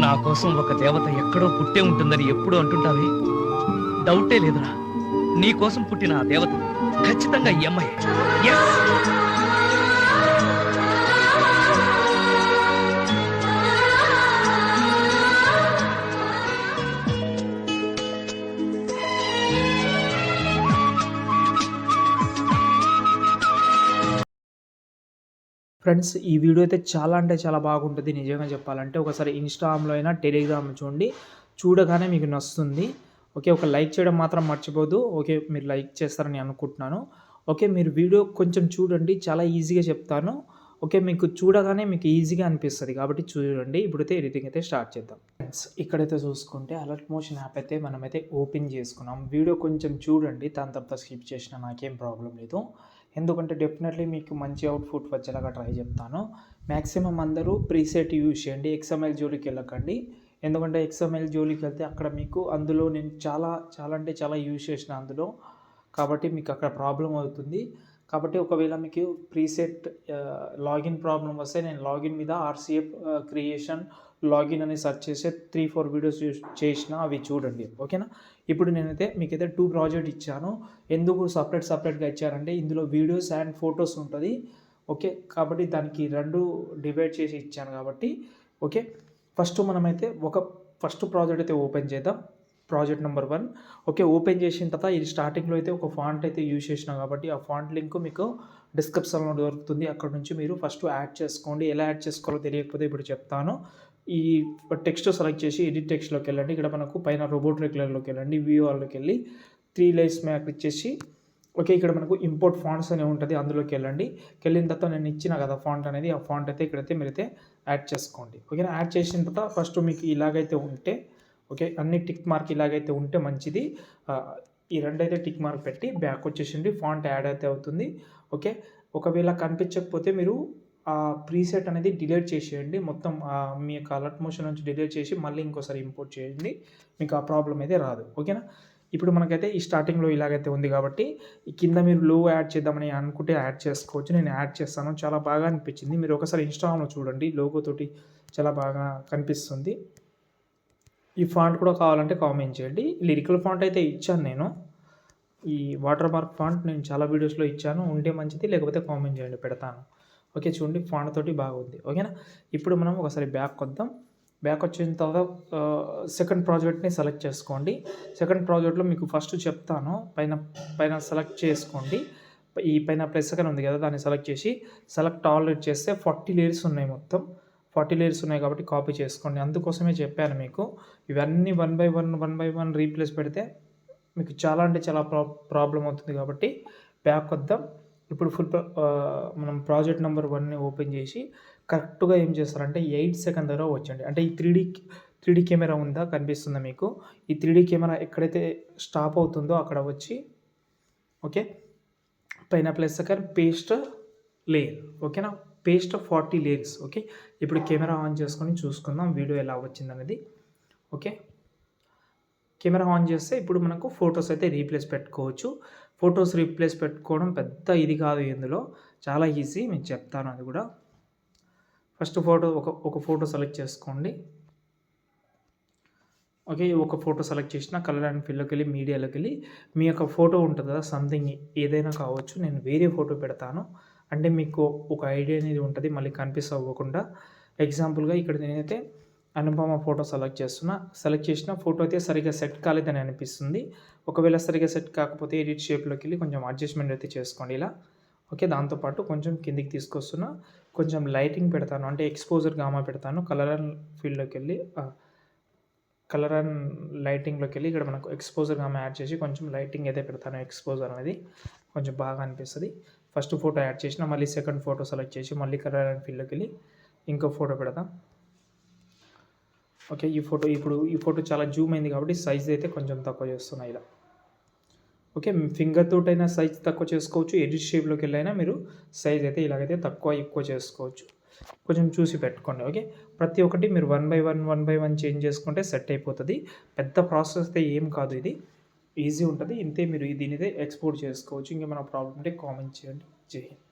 నా కోసం ఒక దేవత ఎక్కడో పుట్టే ఉంటుందని ఎప్పుడు అంటుంటావే, డౌటే లేదురా. నీ కోసం పుట్టిన ఆ దేవత ఖచ్చితంగా ఈ అమ్మాయి. ఫ్రెండ్స్, ఈ వీడియో అయితే చాలా అంటే చాలా బాగుంటుంది నిజంగా చెప్పాలంటే. ఒకసారి ఇన్‌స్టాగ్రామ్‌లో అయినా, టెలిగ్రామ్‌లో చూడండి. చూడగానే మీకు నచ్చుతుంది. ఓకే. ఒక లైక్ చేయడం మాత్రం మర్చిపోవద్దు. ఓకే. మీరు లైక్ చేస్తారని అనుకుంటున్నాను. ఓకే. మీరు వీడియో కొంచెం చూడండి. చాలా ఈజీగా చెప్తాను. ఓకే. మీకు చూడగానే మీకు ఈజీగా అనిపిస్తది కాబట్టి చూడండి. ఇప్పుడైతే ఎడిటింగ్ అయితే స్టార్ట్ చేద్దాం. ఫ్రెండ్స్, ఇక్కడైతే చూసుకుంటే అలర్ట్ మోషన్ యాప్ అయితే మనమైతే ఓపెన్ చేసుకున్నాం. వీడియో కొంచెం చూడండి. దాని తర్వాత స్కిప్ చేసినా నాకేం ప్రాబ్లం లేదు. ఎందుకంటే డెఫినెట్లీ మీకు మంచి అవుట్‌పుట్ వచ్చేలాగా ట్రై చెప్తాను. మ్యాక్సిమం అందరూ ప్రీసెట్ యూజ్ చేయండి. ఎక్స్ఎంఎల్ జోలికి వెళ్ళకండి. ఎందుకంటే ఎక్స్ఎంఎల్ జోలికి వెళ్తే అక్కడ మీకు అందులో నేను చాలా అంటే చాలా యూజ్ చేసిన అందులో. కాబట్టి మీకు అక్కడ ప్రాబ్లమ్ అవుతుంది. కాబట్టి ఒకవేళ మీకు ప్రీసెట్ లాగిన్ ప్రాబ్లమ్ వస్తే నేను లాగిన్ మీద ఆర్‌సీఎఫ్ క్రియేషన్ లాగిన్ అని సెర్చ్ చేసి 3-4 వీడియోస్ చేసిన అవి చూడండి. ఓకేనా. ఇప్పుడు నేనైతే మీకైతే 2 ప్రాజెక్ట్ ఇచ్చాను. ఎందుకు సపరేట్‌గా ఇచ్చారంటే ఇందులో వీడియోస్ అండ్ ఫొటోస్ ఉంటుంది. ఓకే. కాబట్టి దానికి 2 డివైడ్ చేసి ఇచ్చాను కాబట్టి ఓకే. ఫస్ట్ ప్రాజెక్ట్ అయితే ఓపెన్ చేద్దాం. Project number 1. ఓకే. ఓపెన్ చేసిన తర్వాత ఇది స్టార్టింగ్లో అయితే ఒక ఫాంట్ అయితే యూజ్ చేసినా కాబట్టి ఆ ఫాంట్ లింక్ మీకు డిస్క్రిప్షన్లో దొరుకుతుంది. అక్కడ నుంచి మీరు ఫస్ట్ యాడ్ చేసుకోండి. ఎలా యాడ్ చేసుకోవాలో తెలియకపోతే ఇప్పుడు చెప్తాను. ఈ టెక్స్ట్ సెలెక్ట్ చేసి ఎడిట్ టెక్స్ట్‌లోకి వెళ్ళండి. ఇక్కడ మనకు పైన రోబోట్ రెగ్యులర్‌లోకి వెళ్ళండి. వ్యూ ఆల్‌లోకి వెళ్ళి 3 లైన్స్ మీద క్లిక్ చేసి ఓకే. ఇక్కడ మనకు ఇంపోర్ట్ ఫాంట్స్ అని ఉంటుంది. అందులోకి వెళ్ళండి. వెళ్ళిన తర్వాత నేను ఇచ్చిన కదా ఫాంట్ అనేది, ఆ ఫాంట్ అయితే ఇక్కడైతే మీరైతే యాడ్ చేసుకోండి. ఓకేనా. యాడ్ చేసిన తర్వాత ఫస్ట్ మీకు ఇలాగైతే ఉంటే ఓకే. అన్ని టిక్ మార్క్ ఇలాగైతే ఉంటే మంచిది. ఈ 2 అయితే టిక్ మార్క్ పెట్టి బ్యాక్ వచ్చేసింది. ఫాంట్ యాడ్ అయితే అవుతుంది. ఓకే. ఒకవేళ కనిపించకపోతే మీరు ప్రీసెట్ అనేది డిలీట్ చేసేయండి. మొత్తం మీ యొక్క అలర్ట్ మోషన్ నుంచి డిలీట్ చేసి మళ్ళీ ఇంకోసారి ఇంపోర్ట్ చేయండి. మీకు ఆ ప్రాబ్లమ్ అయితే రాదు. ఓకేనా. ఇప్పుడు మనకైతే ఈ స్టార్టింగ్లో ఇలాగైతే ఉంది కాబట్టి ఈ కింద మీరు లో యాడ్ చేద్దామని అనుకుంటే యాడ్ చేసుకోవచ్చు. నేను యాడ్ చేస్తాను. చాలా బాగా అనిపించింది. మీరు ఒకసారి ఇన్‌స్టాగ్రామ్‌లో చూడండి. లోగో తోటి చాలా బాగా కనిపిస్తుంది. ఈ ఫాంట్ కూడా కావాలంటే కామెంట్ చేయండి. లిరికల్ ఫాంట్ అయితే ఇచ్చాను నేను. ఈ వాటర్ మార్క్ ఫాంట్ నేను చాలా వీడియోస్‌లో ఇచ్చాను. ఉంటే మంచిది, లేకపోతే కామెంట్ చేయండి, పెడతాను. ఓకే. చూడండి ఫాంట్ తోటి బాగుంది. ఓకేనా. ఇప్పుడు మనం ఒకసారి బ్యాక్ వద్దాం. బ్యాక్ వచ్చిన తర్వాత సెకండ్ ప్రాజెక్ట్‌ని సెలెక్ట్ చేసుకోండి. సెకండ్ ప్రాజెక్ట్‌లో మీకు ఫస్ట్ చెప్తాను. పైన సెలెక్ట్ చేసుకోండి. ఈ పైన ప్లస్ ఐకాన్ ఉంది కదా, దాన్ని సెలెక్ట్ చేసి సెలెక్ట్ ఆల్ చేస్తే 40 లేయర్స్ ఉన్నాయి మొత్తం. 40 లేయర్స్ ఉన్నాయి కాబట్టి కాపీ చేసుకోండి. అందుకోసమే చెప్పాను మీకు. ఇవన్నీ వన్ బై వన్ రీప్లేస్ పెడితే మీకు చాలా అంటే చాలా ప్రాబ్లమ్ అవుతుంది కాబట్టి బ్యాక్ వద్దాం. ఇప్పుడు మనం ప్రాజెక్ట్ నెంబర్ 1ని ఓపెన్ చేసి కరెక్ట్‌గా ఏం చేస్తారంటే 8 సెకండ్ దగ్గర వచ్చండి. అంటే ఈ 3D కెమెరా ఉందా, కనిపిస్తుందా మీకు? ఈ 3D కెమెరా ఎక్కడైతే స్టాప్ అవుతుందో అక్కడ వచ్చి ఓకే. పైన ప్లస్ ఐకాన్ పేస్ట్ లేయర్. ఓకేనా. Paste 40 layers. ఓకే. ఇప్పుడు కెమెరా ఆన్ చేసుకొని చూసుకుందాం వీడియో ఎలా వచ్చిందనేది. ఓకే. కెమెరా ఆన్ చేస్తే ఇప్పుడు మనకు ఫొటోస్ అయితే రీప్లేస్ పెట్టుకోవచ్చు. ఫొటోస్ రీప్లేస్ పెట్టుకోవడం పెద్ద ఇది కాదు ఇందులో. చాలా ఈజీ. మీకు చెప్తాను అది కూడా. ఫస్ట్ ఒక ఫోటో సెలెక్ట్ చేసుకోండి. ఓకే. ఒక ఫోటో సెలెక్ట్ చేసిన కలర్ అండ్ ఫిల్‌లోకి వెళ్ళి మీడియాలోకి వెళ్ళి మీ యొక్క ఫోటో ఉంటుంది కదా, సంథింగ్ ఏదైనా కావచ్చు. నేను వేరే ఫోటో పెడతాను. అంటే మీకు ఒక ఐడియా అనేది ఉంటుంది మళ్ళీ కన్‌ఫ్యూజ్ అవ్వకుండా. ఎగ్జాంపుల్‌గా ఇక్కడ నేనైతే అనుపమ ఫోటో సెలెక్ట్ చేస్తున్నా. సెలెక్ట్ చేసిన ఫోటో అయితే సరిగ్గా సెట్ కాలేదని అనిపిస్తుంది. ఒకవేళ సరిగ్గా సెట్ కాకపోతే ఎడిట్ షేప్‌లోకి వెళ్ళి కొంచెం అడ్జస్ట్‌మెంట్ అయితే చేసుకోండి ఇలా. ఓకే. దాంతోపాటు కొంచెం కిందికి తీసుకొస్తున్నా. కొంచెం లైటింగ్ పెడతాను. అంటే ఎక్స్‌పోజర్ గామా పెడతాను. కలర్ అండ్ ఫీల్డ్‌లోకి వెళ్ళి కలర్ అండ్ లైటింగ్‌లోకి వెళ్ళి ఇక్కడ మనకు ఎక్స్‌పోజర్ గామా యాడ్ చేసి కొంచెం లైటింగ్ అయితే పెడతాను. ఎక్స్‌పోజర్ అనేది కొంచెం బాగా అనిపిస్తది. ఫస్ట్ ఫోటో యాడ్ చేసిన మళ్ళీ సెకండ్ ఫోటో సెలెక్ట్ చేసి మళ్ళీ కలర్ అండ్ ఫీల్డ్‌లోకి వెళ్ళి ఇంకో ఫోటో పెడదాం. ఓకే. ఈ ఫోటో చాలా జూమ్ అయింది కాబట్టి సైజ్ అయితే కొంచెం తక్కువ చేస్తున్నా ఇలా. ఓకే. ఫింగర్ తోటైనా సైజ్ తక్కువ చేసుకోవచ్చు. ఎడిట్ షేప్‌లోకి వెళ్ళైనా మీరు సైజ్ అయితే ఇలాగైతే తక్కువ ఎక్కువ చేసుకోవచ్చు. కొంచెం చూసి పెట్టుకోండి. ఓకే. ప్రతి ఒక్కటి మీరు వన్ బై వన్ చేంజ్ చేసుకుంటే సెట్ అయిపోతది. పెద్ద ప్రాసెస్ అయితే ఏం కాదు ఇది. ఈజీ ఉంటది. ఇంతే. మీరు దీన్నైతే ఎక్స్‌పోర్ట్ చేసుకోవచ్చు. ఇంకేమైనా ప్రాబ్లమ్ ఉంటే కామెంట్ చేయండి. జై హింద్.